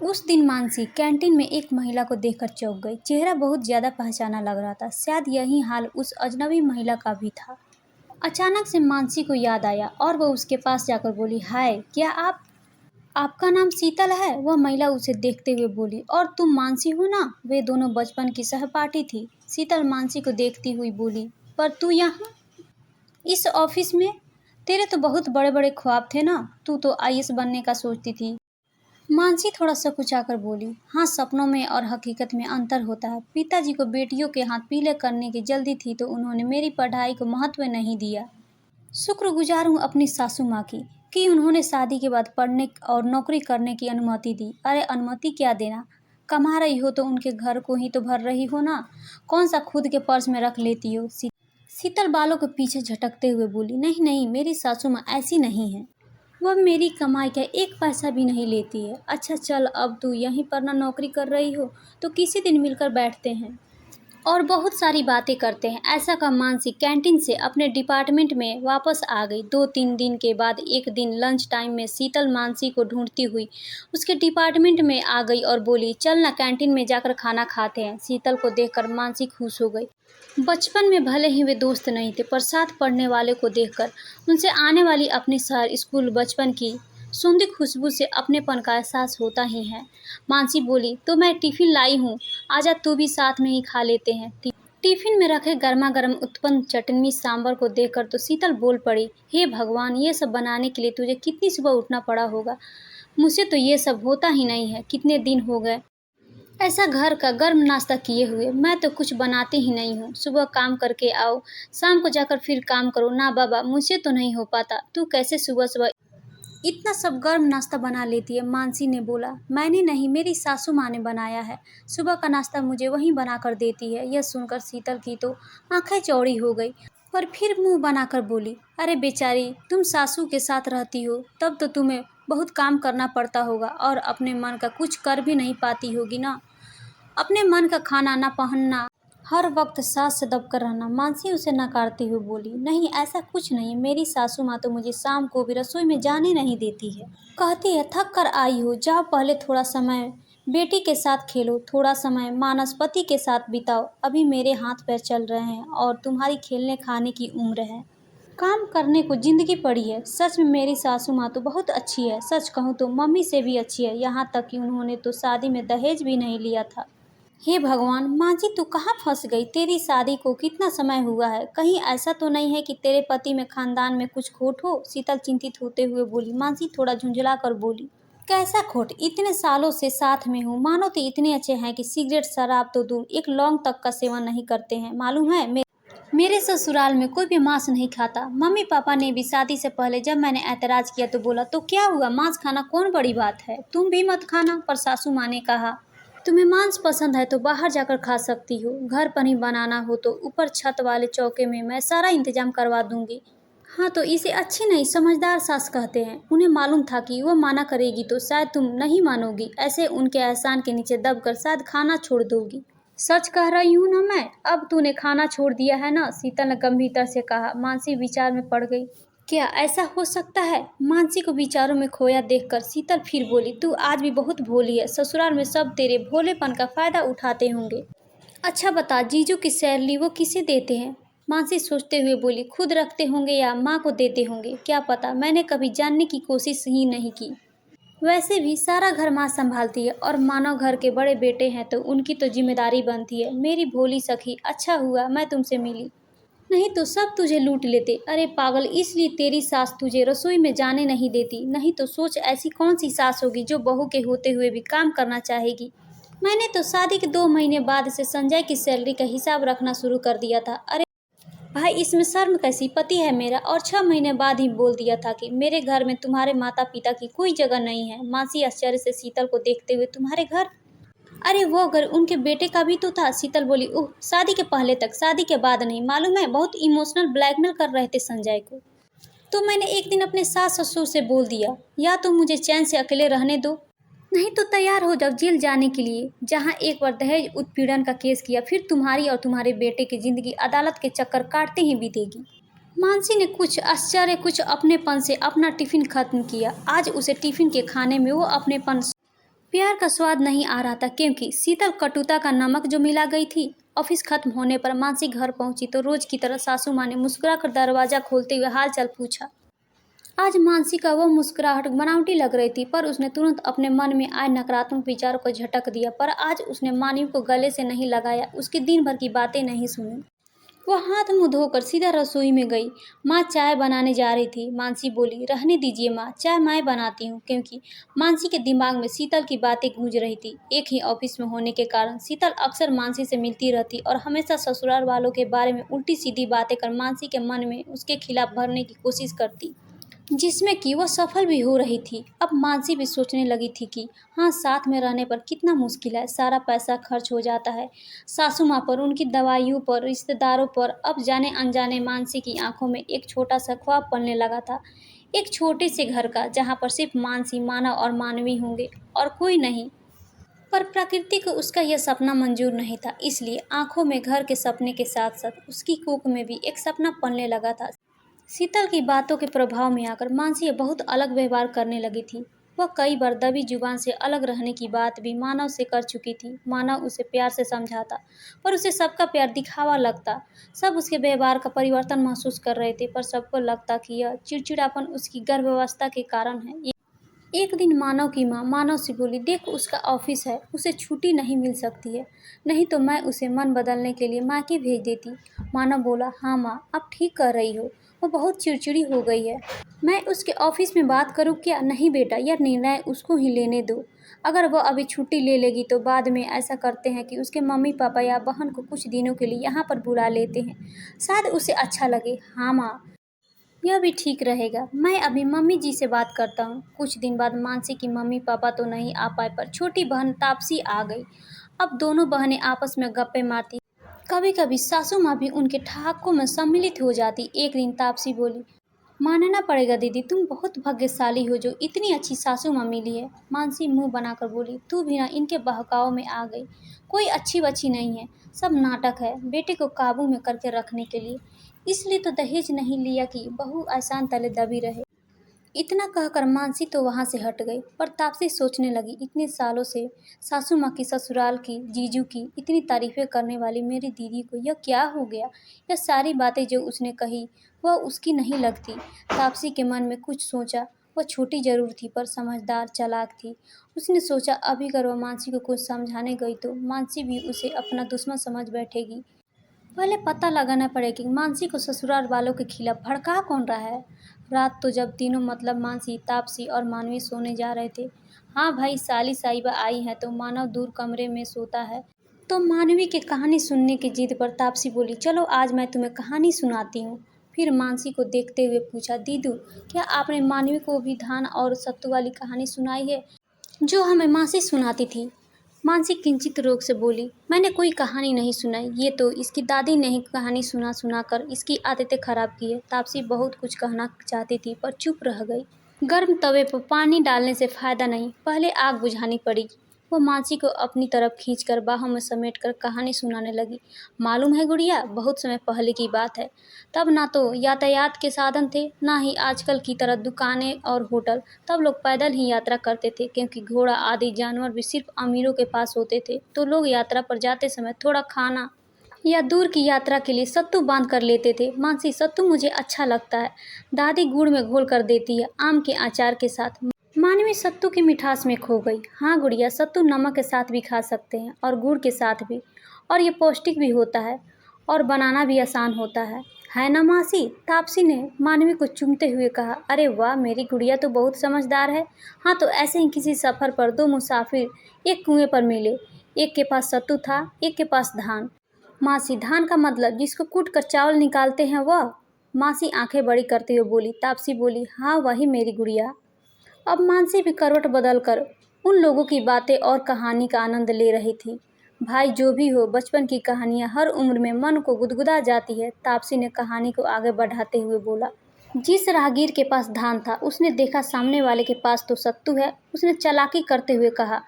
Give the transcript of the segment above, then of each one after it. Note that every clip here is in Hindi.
उस दिन मानसी कैंटीन में एक महिला को देखकर चौंक गई। चेहरा बहुत ज्यादा पहचाना लग रहा था। शायद यही हाल उस अजनबी महिला का भी था। अचानक से मानसी को याद आया और वह उसके पास जाकर बोली, हाय, क्या आपका नाम शीतल है? वह महिला उसे देखते हुए बोली, और तुम मानसी हो ना? वे दोनों बचपन की सहपाठी थी। शीतल मानसी को देखती हुई बोली, पर तू यहाँ इस ऑफिस में? तेरे तो बहुत बड़े बड़े ख्वाब थे ना। तू तो आईएएस बनने का सोचती थी। मानसी थोड़ा सकुचाकर बोली, हाँ, सपनों में और हकीकत में अंतर होता है। पिताजी को बेटियों के हाथ पीले करने की जल्दी थी तो उन्होंने मेरी पढ़ाई को महत्व नहीं दिया। शुक्रगुजार हूँ अपनी सासू माँ की कि उन्होंने शादी के बाद पढ़ने और नौकरी करने की अनुमति दी। अरे अनुमति क्या देना, कमा रही हो तो उनके घर को ही तो भर रही हो ना, कौन सा खुद के पर्स में रख लेती हो। शीतल बालों के पीछे झटकते हुए बोली, नहीं नहीं, मेरी सासू माँ ऐसी नहीं है। वह मेरी कमाई का एक पैसा भी नहीं लेती है। अच्छा चल, अब तू यहीं पर ना नौकरी कर रही हो तो किसी दिन मिलकर बैठते हैं और बहुत सारी बातें करते हैं। ऐसा कहा मानसी कैंटीन से अपने डिपार्टमेंट में वापस आ गई। 2-3 दिन के बाद एक दिन लंच टाइम में शीतल मानसी को ढूंढती हुई उसके डिपार्टमेंट में आ गई और बोली, चल ना कैंटीन में जाकर खाना खाते हैं। शीतल को देखकर मानसी खुश हो गई। बचपन में भले ही वे दोस्त नहीं थे, पर साथ पढ़ने वाले को देखकर उनसे आने वाली अपने शहर, स्कूल, बचपन की सूंधी खुशबू से अपनेपन का एहसास होता ही है। मानसी बोली, तो मैं टिफिन लाई हूँ, आजा तू भी, साथ में ही खा लेते हैं। टिफिन में रखे गर्मा गर्म उत्पन्न, चटनी, सांभर को देखकर तो शीतल बोल पड़ी, हे भगवान, ये सब बनाने के लिए तुझे कितनी सुबह उठना पड़ा होगा। मुझसे तो ये सब होता ही नहीं है। कितने दिन हो गए ऐसा घर का गर्म नाश्ता किए हुए। मैं तो कुछ बनाती ही नहीं हूँ। सुबह काम करके आओ, शाम को जाकर फिर काम करो। ना बाबा, मुझसे तो नहीं हो पाता। तू कैसे सुबह सुबह इतना सब गर्म नाश्ता बना लेती है? मानसी ने बोला, मैंने नहीं, मेरी सासू माँ ने बनाया है। सुबह का नाश्ता मुझे वहीं बना कर देती है। यह सुनकर शीतल की तो आंखें चौड़ी हो गई, पर फिर मुंह बनाकर बोली, अरे बेचारी, तुम सासू के साथ रहती हो तब तो तुम्हें बहुत काम करना पड़ता होगा और अपने मन का कुछ कर भी नहीं पाती होगी ना। अपने मन का खाना ना पहनना, हर वक्त सास से दबकर रहना। मानसी उसे नकारती हुई बोली, नहीं, ऐसा कुछ नहीं है। मेरी सासू माँ तो मुझे शाम को भी रसोई में जाने नहीं देती है। कहती है, थक कर आई हो, जाओ पहले थोड़ा समय बेटी के साथ खेलो, थोड़ा समय मानस पति के साथ बिताओ। अभी मेरे हाथ पैर चल रहे हैं और तुम्हारी खेलने खाने की उम्र है। काम करने को जिंदगी पड़ी है। सच में मेरी सासू माँ तो बहुत अच्छी है। सच कहूँ तो मम्मी से भी अच्छी है। यहाँ तक कि उन्होंने तो शादी में दहेज भी नहीं लिया था। हे भगवान, मांझी तू कहाँ फंस गई? तेरी शादी को कितना समय हुआ है? कहीं ऐसा तो नहीं है कि तेरे पति में खानदान में कुछ खोट हो? शीतल चिंतित होते हुए बोली। मांझी थोड़ा झुंझला कर बोली, कैसा खोट? इतने सालों से साथ में हूँ, मानो तो इतने अच्छे हैं कि सिगरेट शराब तो दूर, एक लौंग तक का सेवन नहीं करते हैं। मालूम है, मेरे ससुराल में कोई भी मांस नहीं खाता। मम्मी पापा ने भी शादी से पहले जब मैंने ऐतराज किया तो बोला, तो क्या हुआ, मांस खाना कौन बड़ी बात है, तुम भी मत खाना। पर सासू माँ ने कहा, तुम्हें मांस पसंद है तो बाहर जाकर खा सकती हो, घर पर ही बनाना हो तो ऊपर छत वाले चौके में मैं सारा इंतजाम करवा दूंगी। हाँ, तो इसे अच्छी नहीं, समझदार सास कहते हैं। उन्हें मालूम था कि वो माना करेगी तो शायद तुम नहीं मानोगी, ऐसे उनके एहसान के नीचे दबकर शायद खाना छोड़ दोगी। सच कह रही हूँ ना मैं? अब तूने खाना छोड़ दिया है ना? शीतल ने गंभीरता से कहा। मानसी विचार में पड़ गई। क्या ऐसा हो सकता है? मानसी को विचारों में खोया देखकर शीतल फिर बोली, तू आज भी बहुत भोली है। ससुराल में सब तेरे भोलेपन का फायदा उठाते होंगे। अच्छा बता, जीजू की सैलरी वो किसे देते हैं? मानसी सोचते हुए बोली, खुद रखते होंगे या माँ को देते होंगे, क्या पता, मैंने कभी जानने की कोशिश ही नहीं की। वैसे भी सारा घर माँ संभालती है और मानो घर के बड़े बेटे हैं तो उनकी तो जिम्मेदारी बनती है। मेरी भोली सखी, अच्छा हुआ मैं तुमसे मिली, नहीं तो सब तुझे लूट लेते। अरे पागल, इसलिए तेरी सास तुझे रसोई में जाने नहीं देती। नहीं तो सोच, ऐसी कौन सी सास होगी जो बहू के होते हुए भी काम करना चाहेगी। मैंने तो शादी के 2 महीने बाद से संजय की सैलरी का हिसाब रखना शुरू कर दिया था। अरे भाई, इसमें शर्म कैसी? पति है मेरा, और 6 महीने बाद ही बोल दिया था कि मेरे घर में तुम्हारे माता पिता की कोई जगह नहीं है। मासी आश्चर्य से शीतल को देखते हुए, तुम्हारे घर? अरे वो घर उनके बेटे का भी तो था। शीतल बोली, ओह, शादी के पहले तक, शादी के बाद नहीं। मालूम है, बहुत इमोशनल ब्लैकमेल कर रहे थे संजय को। तो मैंने एक दिन अपने सास ससुर से बोल दिया, या तो मुझे चैन से अकेले रहने दो, नहीं तो तैयार हो जाओ जेल जाने के लिए। जहाँ एक बार दहेज उत्पीड़न का केस किया, फिर तुम्हारी और तुम्हारे बेटे की जिंदगी अदालत के चक्कर काटते ही बीतेगी। मानसी ने कुछ आश्चर्य, कुछ अपनेपन से अपना टिफिन खत्म किया। आज उसे टिफिन के खाने में वो अपनेपन प्यार का स्वाद नहीं आ रहा था क्योंकि शीतल कटुता का नमक जो मिला गई थी। ऑफिस खत्म होने पर मानसी घर पहुंची तो रोज की तरह सासू माँ ने मुस्कुराकर दरवाजा खोलते हुए हाल चाल पूछा। आज मानसी का वो मुस्कुराहट बनावटी लग रही थी, पर उसने तुरंत अपने मन में आए नकारात्मक विचारों को झटक दिया। पर आज उसने मानवी को गले से नहीं लगाया, उसकी दिन भर की बातें नहीं सुनी। वो हाथ मुंह धोकर सीधा रसोई में गई। माँ चाय बनाने जा रही थी। मानसी बोली, रहने दीजिए माँ, चाय मैं बनाती हूँ। क्योंकि मानसी के दिमाग में शीतल की बातें गूंज रही थी। एक ही ऑफिस में होने के कारण शीतल अक्सर मानसी से मिलती रहती और हमेशा ससुराल वालों के बारे में उल्टी सीधी बातें कर मानसी के मन में उसके खिलाफ भरने की कोशिश करती, जिसमें कि वो सफल भी हो रही थी। अब मानसी भी सोचने लगी थी कि हाँ, साथ में रहने पर कितना मुश्किल है, सारा पैसा खर्च हो जाता है सासू माँ पर, उनकी दवाइयों पर, रिश्तेदारों पर। अब जाने अनजाने मानसी की आंखों में एक छोटा सा ख्वाब पलने लगा था, एक छोटे से घर का जहाँ पर सिर्फ मानसी, मानव और मानवी होंगे और कोई नहीं। पर प्रकृति को उसका यह सपना मंजूर नहीं था, इसलिए आंखों में घर के सपने के साथ साथ उसकी कोख में भी एक सपना पलने लगा था। शीतल की बातों के प्रभाव में आकर मानसी बहुत अलग व्यवहार करने लगी थी। वह कई बार दबी जुबान से अलग रहने की बात भी मानव से कर चुकी थी। मानव उसे प्यार से समझाता, पर उसे सबका प्यार दिखावा लगता। सब उसके व्यवहार का परिवर्तन महसूस कर रहे थे, पर सबको लगता कि यह चिड़चिड़ापन उसकी गर्भावस्था के कारण है। एक दिन मानव की माँ मानव से बोली, देख उसका ऑफिस है, उसे छुट्टी नहीं मिल सकती है, नहीं तो मैं उसे मन बदलने के लिए मायके भेज देती। मानव बोला, हाँ माँ, आप ठीक कर रही हो, वो बहुत चिड़चिड़ी हो गई है। मैं उसके ऑफिस में बात करूँ क्या? नहीं बेटा, यह निर्णय उसको ही लेने दो। अगर वह अभी छुट्टी ले लेगी तो बाद में ऐसा करते हैं कि उसके मम्मी पापा या बहन को कुछ दिनों के लिए यहाँ पर बुला लेते हैं, शायद उसे अच्छा लगे। हाँ माँ, यह भी ठीक रहेगा। मैं अभी मम्मी जी से बात करता हूँ। कुछ दिन बाद मानसी की मम्मी पापा तो नहीं आ पाए, पर छोटी बहन तापसी आ गई। अब दोनों बहनें आपस में गप्पे मारती, कभी कभी सासू माँ भी उनके ठहाकों में सम्मिलित हो जाती। एक दिन तापसी बोली, मानना पड़ेगा दीदी, तुम बहुत भाग्यशाली हो जो इतनी अच्छी सासू माँ मिली है। मानसी मुंह बनाकर बोली, तू भी ना इनके बहकाव में आ गई। कोई अच्छी बच्ची नहीं है, सब नाटक है बेटे को काबू में करके रखने के लिए। इसलिए तो दहेज नहीं लिया कि बहू आसान तले दबी रहे। इतना कहकर मानसी तो वहाँ से हट गई, पर तापसी सोचने लगी, इतने सालों से सासू माँ की, ससुराल की, जीजू की इतनी तारीफें करने वाली मेरी दीदी को यह क्या हो गया? यह सारी बातें जो उसने कही वह उसकी नहीं लगती। तापसी के मन में कुछ सोचा। वह छोटी जरूर थी पर समझदार, चालाक थी। उसने सोचा, अभी अगर वह मानसी को कुछ समझाने गई तो मानसी भी उसे अपना दुश्मन समझ बैठेगी। पहले पता लगाना पड़ेगा कि मानसी को ससुराल वालों के खिलाफ भड़का कौन रहा है। रात तो जब तीनों मतलब मानसी, तापसी और मानवी सोने जा रहे थे, हाँ भाई साली साहिबा आई है तो मानव दूर कमरे में सोता है, तो मानवी की कहानी सुनने की जिद पर तापसी बोली, चलो आज मैं तुम्हें कहानी सुनाती हूँ। फिर मानसी को देखते हुए पूछा, दीदू क्या आपने मानवी को भी धान और सत्तू वाली कहानी सुनाई है जो हमें मासी सुनाती थी? मानसी किंचित रोग से बोली, मैंने कोई कहानी नहीं सुनाई, ये तो इसकी दादी ने ही कहानी सुना सुना कर इसकी आदतें खराब की है। तापसी बहुत कुछ कहना चाहती थी पर चुप रह गई। गर्म तवे पर पानी डालने से फायदा नहीं, पहले आग बुझानी पड़ेगी। वो मानसी को अपनी तरफ खींचकर बाहों में समेटकर कहानी सुनाने लगी। मालूम है गुड़िया, बहुत समय पहले की बात है। तब ना तो यातायात के साधन थे, ना ही आजकल की तरह दुकानें और होटल। तब लोग पैदल ही यात्रा करते थे, क्योंकि घोड़ा आदि जानवर भी सिर्फ अमीरों के पास होते थे। तो लोग यात्रा पर जाते समय थोड़ा खाना या दूर की यात्रा के लिए सत्तू बांध कर लेते थे। मानसी, सत्तू मुझे अच्छा लगता है, दादी गुड़ में घोल कर देती है, आम के अचार के साथ। मानवी सत्तू की मिठास में खो गई। हाँ गुड़िया, सत्तू नमक के साथ भी खा सकते हैं और गुड़ के साथ भी, और ये पौष्टिक भी होता है और बनाना भी आसान होता है ना मासी? तापसी ने मानवी को चूमते हुए कहा। अरे वाह, मेरी गुड़िया तो बहुत समझदार है। हाँ, तो ऐसे ही किसी सफ़र पर दो मुसाफिर एक कुएं पर मिले। एक के पास सत्तू था, एक के पास धान। मासी, धान का मतलब जिसको कूट कर चावल निकालते हैं वह? मासी आंखें बड़ी करते हुए बोली। तापसी बोली, हाँ वही मेरी गुड़िया। अब मानसी भी करवट बदलकर उन लोगों की बातें और कहानी का आनंद ले रही थी। भाई जो भी हो, बचपन की कहानियां हर उम्र में मन को गुदगुदा जाती है। तापसी ने कहानी को आगे बढ़ाते हुए बोला, जिस राहगीर के पास धान था उसने देखा सामने वाले के पास तो सत्तू है। उसने चालाकी करते हुए कहा,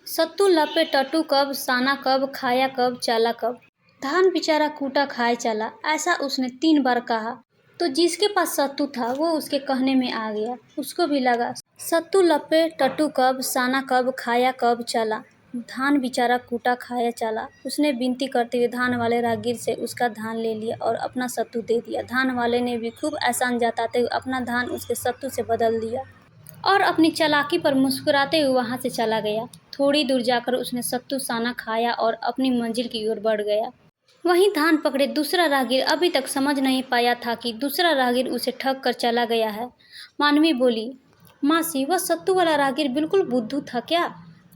सत्तू लपे टट्टू कब, साना कब, खाया कब, चाला कब। धान बेचारा कूटा खाए चला, ऐसा उसने 3 बार कहा। तो जिसके पास सत्तू था वो उसके कहने में आ गया। उसको भी लगा सत्तू लपे टट्टू कब साना कब खाया कब चला। धान बेचारा कूटा खाया चला। उसने विनती करते हुए धान वाले राहगीर से उसका धान ले लिया और अपना सत्तू दे दिया। धान वाले ने भी खूब एहसान जताते हुए अपना धान उसके सत्तू से बदल दिया और अपनी चालाकी पर मुस्कुराते हुए वहाँ से चला गया। थोड़ी दूर जाकर उसने सत्तू साना खाया और अपनी मंजिल की ओर बढ़ गया। वहीं धान पकड़े दूसरा राहगीर अभी तक समझ नहीं पाया था कि दूसरा राहगीर उसे ठग कर चला गया है। मानवी बोली, मासी, वह सत्तू वाला राहगीर बिल्कुल बुद्धू था क्या?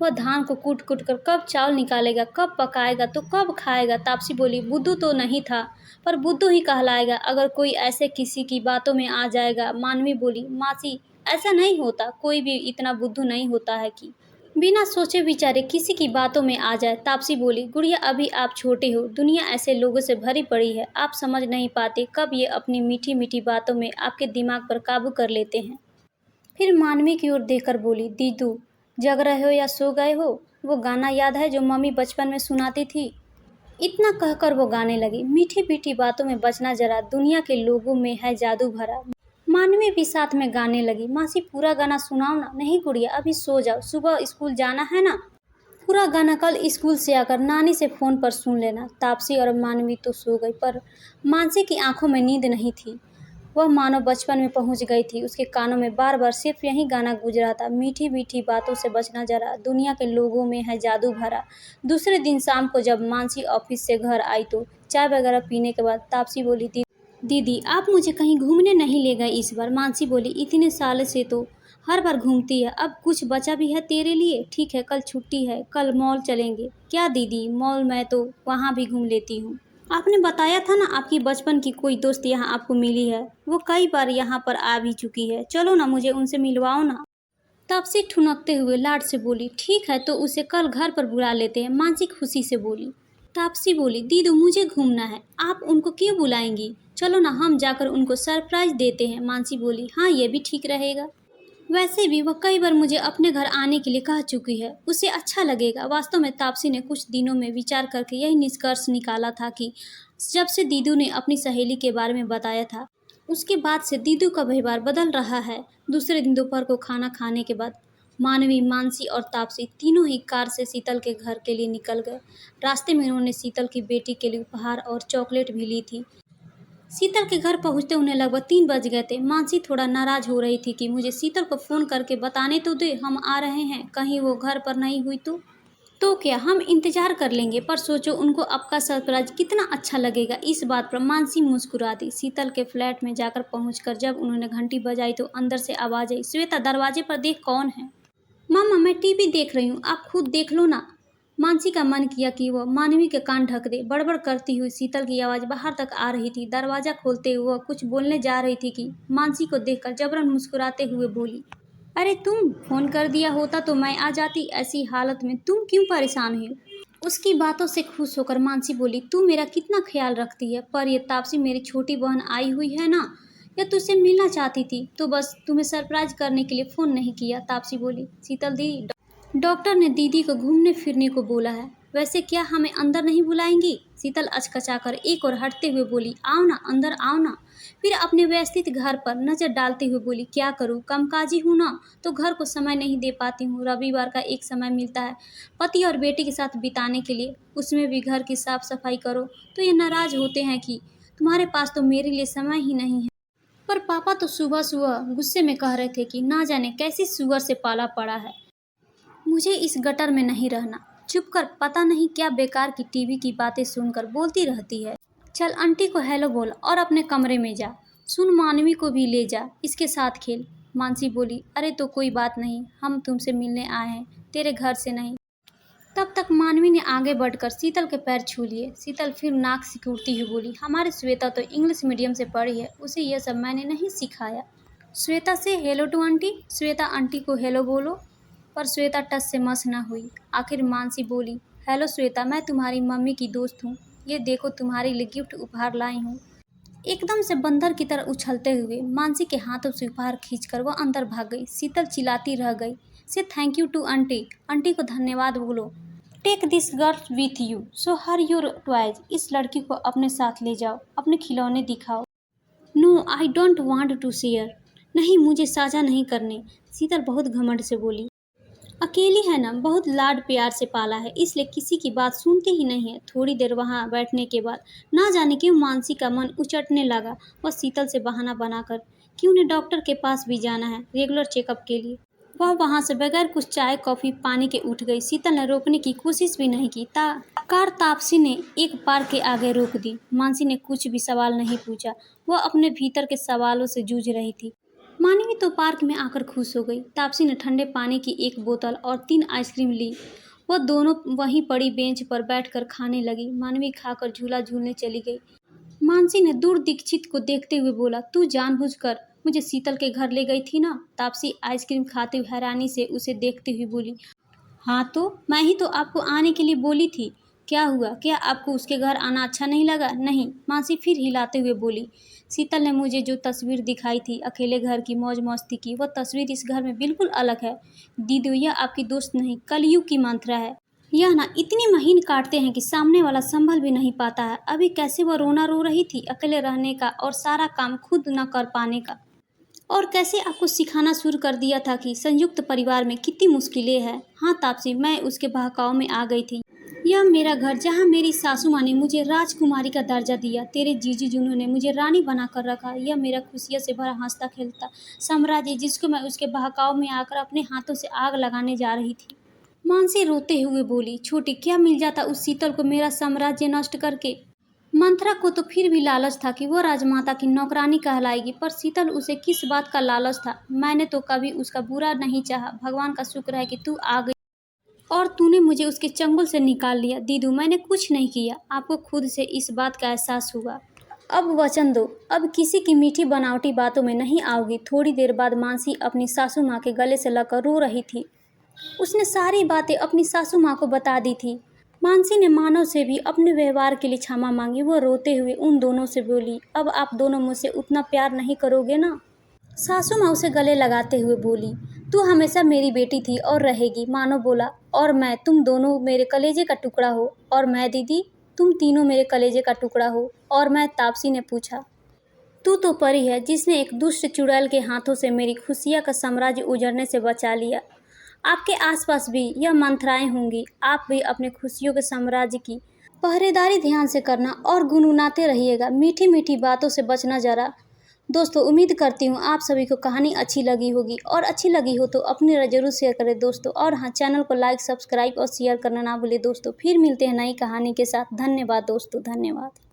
वह धान को कूट कूट कर कब चावल निकालेगा, कब पकाएगा तो कब खाएगा। तापसी बोली, बुद्धू तो नहीं था, पर बुद्धू ही कहलाएगा अगर कोई ऐसे किसी की बातों में आ जाएगा। मानवी बोली, मासी, ऐसा नहीं होता, कोई भी इतना बुद्धू नहीं होता है कि बिना सोचे विचारे किसी की बातों में आ जाए। तापसी बोली, गुड़िया, अभी आप छोटे हो, दुनिया ऐसे लोगों से भरी पड़ी है, आप समझ नहीं पाते कब ये अपनी मीठी मीठी बातों में आपके दिमाग पर काबू कर लेते हैं। फिर मानवी की ओर देखकर बोली, दीदू, जग रहे हो या सो गए हो? वो गाना याद है जो मम्मी बचपन में सुनाती थी? इतना कहकर वो गाने लगी, मीठी मीठी बातों में बचना जरा, दुनिया के लोगों में है जादू भरा। मानवी भी साथ में गाने लगी। मासी, पूरा गाना सुनाओ ना। नहीं गुड़िया, अभी सो जाओ, सुबह स्कूल जाना है ना। पूरा गाना कल स्कूल से आकर नानी से फ़ोन पर सुन लेना। तापसी और मानवी तो सो गई, पर मानसी की आंखों में नींद नहीं थी। वह मानो बचपन में पहुंच गई थी। उसके कानों में बार बार सिर्फ यही गाना गूंज रहा था, मीठी मीठी बातों से बचना जरा, दुनिया के लोगों में है जादू भरा। दूसरे दिन शाम को जब मानसी ऑफिस से घर आई तो चाय वगैरह पीने के बाद तापसी बोली, दीदी, आप मुझे कहीं घूमने नहीं ले गए इस बार। मानसी बोली, इतने साल से तो हर बार घूमती है, अब कुछ बचा भी है तेरे लिए? ठीक है, कल छुट्टी है, कल मॉल चलेंगे। क्या दीदी, मॉल? मैं तो वहाँ भी घूम लेती हूँ। आपने बताया था ना आपकी बचपन की कोई दोस्त यहाँ आपको मिली है, वो कई बार यहाँ पर आ भी चुकी है, चलो ना, मुझे उनसे मिलवाओ ना। तापसी ठुनकते हुए लाड से बोली, ठीक है, तो उसे कल घर पर बुला लेते हैं। मानसी खुशी से बोली। तापसी बोली, दीदू, मुझे घूमना है, आप उनको क्यों बुलाएंगी? चलो ना, हम जाकर उनको सरप्राइज देते हैं। मानसी बोली, हाँ, ये भी ठीक रहेगा। वैसे भी वह कई बार मुझे अपने घर आने के लिए कह चुकी है, उसे अच्छा लगेगा। वास्तव में तापसी ने कुछ दिनों में विचार करके यही निष्कर्ष निकाला था कि जब से दीदू ने अपनी सहेली के बारे में बताया था, उसके बाद से दीदू का व्यवहार बदल रहा है। दूसरे दिन दोपहर को खाना खाने के बाद मानवी, मानसी और तापसी तीनों ही कार से शीतल के घर के लिए निकल गए। रास्ते में उन्होंने शीतल की बेटी के लिए उपहार और चॉकलेट भी ली थी। शीतल के घर पहुंचते उन्हें लगभग 3 बज गए थे। मानसी थोड़ा नाराज हो रही थी कि मुझे शीतल को फ़ोन करके बताने तो दे, हम आ रहे हैं, कहीं वो घर पर नहीं हुई तो क्या, हम इंतजार कर लेंगे, पर सोचो उनको आपका सरप्राइज कितना अच्छा लगेगा। इस बात पर मानसी मुस्कुरा दी। शीतल के फ्लैट में जाकर पहुंचकर जब उन्होंने घंटी बजाई तो अंदर से आवाज़ आई, श्वेता, दरवाजे पर देख कौन है। मामा, मैं टीवी देख रही हूँ, आप खुद देख लो ना। मानसी का मन किया कि वह मानवी के कान ढक दे। बड़बड़ करती हुई शीतल की आवाज़ बाहर तक आ रही थी। दरवाज़ा खोलते हुए वह कुछ बोलने जा रही थी कि मानसी को देखकर जबरन मुस्कुराते हुए बोली, अरे तुम फ़ोन कर दिया होता तो मैं आ जाती, ऐसी हालत में तुम क्यों परेशान हो? उसकी बातों से खुश होकर मानसी बोली, तू मेरा कितना ख्याल रखती है, पर ये तापसी मेरी छोटी बहन आई हुई है ना, या तुझसे मिलना चाहती थी, तो बस तुम्हें सरप्राइज करने के लिए फ़ोन नहीं किया। तापसी बोली, शीतल दीदी, डॉक्टर ने दीदी को घूमने फिरने को बोला है, वैसे क्या हमें अंदर नहीं बुलाएंगी? शीतल अचकचाकर एक और हटते हुए बोली, आओ ना, अंदर आओ ना। फिर अपने व्यवस्थित घर पर नज़र डालते हुए बोली, क्या करूँ, कामकाजी हूँ ना, तो घर को समय नहीं दे पाती हूँ। रविवार का एक समय मिलता है पति और बेटी के साथ बिताने के लिए, उसमें भी घर की साफ सफाई करो तो ये नाराज़ होते हैं कि तुम्हारे पास तो मेरे लिए समय ही नहीं है। पर पापा तो सुबह सुबह गुस्से में कह रहे थे कि ना जाने कैसी सुअर से पाला पड़ा है, मुझे इस गटर में नहीं रहना। चुप कर, पता नहीं क्या बेकार की टीवी की बातें सुनकर बोलती रहती है। चल आंटी को हेलो बोल और अपने कमरे में जा। सुन, मानवी को भी ले जा, इसके साथ खेल। मानसी बोली, अरे तो कोई बात नहीं, हम तुमसे मिलने आए हैं, तेरे घर से नहीं। तब तक मानवी ने आगे बढ़कर शीतल के पैर छू लिए। शीतल फिर नाक सिकुड़ती हुई बोली, हमारी श्वेता तो इंग्लिश मीडियम से पढ़ी है, उसे यह सब मैंने नहीं सिखाया। Shweta say hello to aunty, Shweta aunty को हेलो बोलो। पर श्वेता टस से मस न हुई। आखिर मानसी बोली, हेलो श्वेता, मैं तुम्हारी मम्मी की दोस्त हूँ, ये देखो तुम्हारे लिए गिफ्ट उपहार लाई हूँ। एकदम से बंदर की तरह उछलते हुए मानसी के हाथों से उपहार खींचकर वह अंदर भाग गई। शीतल चिल्लाती रह गई, say thank you to aunty, aunty को धन्यवाद बोलो। Take this girl with you, show her your toys, इस लड़की को अपने साथ ले जाओ, अपने खिलौने दिखाओ। No, I don't want to share, नहीं, मुझे साझा नहीं करने। शीतल बहुत घमंड से बोली। अकेली है ना, बहुत लाड प्यार से पाला है, इसलिए किसी की बात सुनती ही नहीं है। थोड़ी देर वहां बैठने के बाद ना जाने क्यों मानसी का मन उचटने लगा। वह शीतल से बहाना बनाकर कि उन्हें डॉक्टर के पास भी जाना है रेगुलर चेकअप के लिए। वह वहां से बगैर कुछ चाय कॉफी पानी के उठ गई। शीतल ने रोकने की कोशिश भी नहीं की। कार तापसी ने एक पार्क के आगे रोक दी। मानसी ने कुछ भी सवाल नहीं पूछा। वह अपने भीतर के सवालों से जूझ रही थी। मानवी तो पार्क में आकर खुश हो गई। तापसी ने ठंडे पानी की एक बोतल और 3 आइसक्रीम ली। वह दोनों वहीं पड़ी बेंच पर बैठकर खाने लगी। मानवी खाकर झूला झूलने चली गई। मानसी ने दूर दीक्षित को देखते हुए बोला, तू जानबूझकर मुझे शीतल के घर ले गई थी ना? तापसी आइसक्रीम खाते हुए हैरानी से उसे देखते हुए बोली, हाँ तो मैं ही तो आपको आने के लिए बोली थी। क्या हुआ? क्या आपको उसके घर आना अच्छा नहीं लगा? नहीं, मानसी फिर हिलाते हुए बोली। शीतल ने मुझे जो तस्वीर दिखाई थी अकेले घर की मौज मस्ती की, वह तस्वीर इस घर में बिल्कुल अलग है। दीदी, यह आपकी दोस्त नहीं, कलयुग की मंत्रा है। यह ना इतनी महीन काटते हैं कि सामने वाला संभल भी नहीं पाता है। अभी कैसे वह रोना रो रही थी अकेले रहने का और सारा काम खुद न कर पाने का। और कैसे आपको सिखाना शुरू कर दिया था कि संयुक्त परिवार में कितनी मुश्किलें हैं। हाँ तापसी, मैं उसके बहकाव में आ गई थी। यह मेरा घर, जहाँ मेरी सासू माँ ने मुझे राजकुमारी का दर्जा दिया, तेरे जीजी जिन्होंने मुझे रानी बना कर रखा, यह मेरा खुशियों से भरा हंसता खेलता साम्राज्य जिसको मैं उसके बहकाव में आकर अपने हाथों से आग लगाने जा रही थी। मानसी रोते हुए बोली, छोटी, क्या मिल जाता उस शीतल को मेरा साम्राज्य नष्ट करके? मंथरा को तो फिर भी लालच था कि वो राजमाता की नौकरानी कहलाएगी, पर शीतल उसे किस बात का लालच था? मैंने तो कभी उसका बुरा नहीं चाहा। भगवान का शुक्र है कि तू आ गई और तूने मुझे उसके चंगुल से निकाल लिया। दीदू, मैंने कुछ नहीं किया। आपको खुद से इस बात का एहसास हुआ। अब वचन दो, अब किसी की मीठी बनावटी बातों में नहीं आओगी। थोड़ी देर बाद मानसी अपनी सासू माँ के गले से लगकर रो रही थी। उसने सारी बातें अपनी सासू माँ को बता दी थी। मानसी ने मानव से भी अपने व्यवहार के लिए क्षमा मांगी। वो रोते हुए उन दोनों से बोली, अब आप दोनों मुझसे उतना प्यार नहीं करोगे ना? सासू माँ उसे गले लगाते हुए बोली, तू हमेशा मेरी बेटी थी और रहेगी। मानव बोला, और मैं, तुम दोनों मेरे कलेजे का टुकड़ा हो। और मैं दीदी, तुम तीनों मेरे कलेजे का टुकड़ा हो। और मैं, तापसी ने पूछा। तू तो परी है जिसने एक दुष्ट चुड़ैल के हाथों से मेरी खुशियाँ का साम्राज्य उजड़ने से बचा लिया। आपके आसपास भी यह मंथराएं होंगी। आप भी अपने खुशियों के साम्राज्य की पहरेदारी ध्यान से करना और गुनगुनाते रहिएगा। मीठी मीठी बातों से बचना जरा। दोस्तों, उम्मीद करती हूँ आप सभी को कहानी अच्छी लगी होगी, और अच्छी लगी हो तो अपने ज़रूर शेयर करें दोस्तों। और हाँ, चैनल को लाइक सब्सक्राइब और शेयर करना ना भूलें दोस्तों। फिर मिलते हैं नई कहानी के साथ। धन्यवाद दोस्तों, धन्यवाद।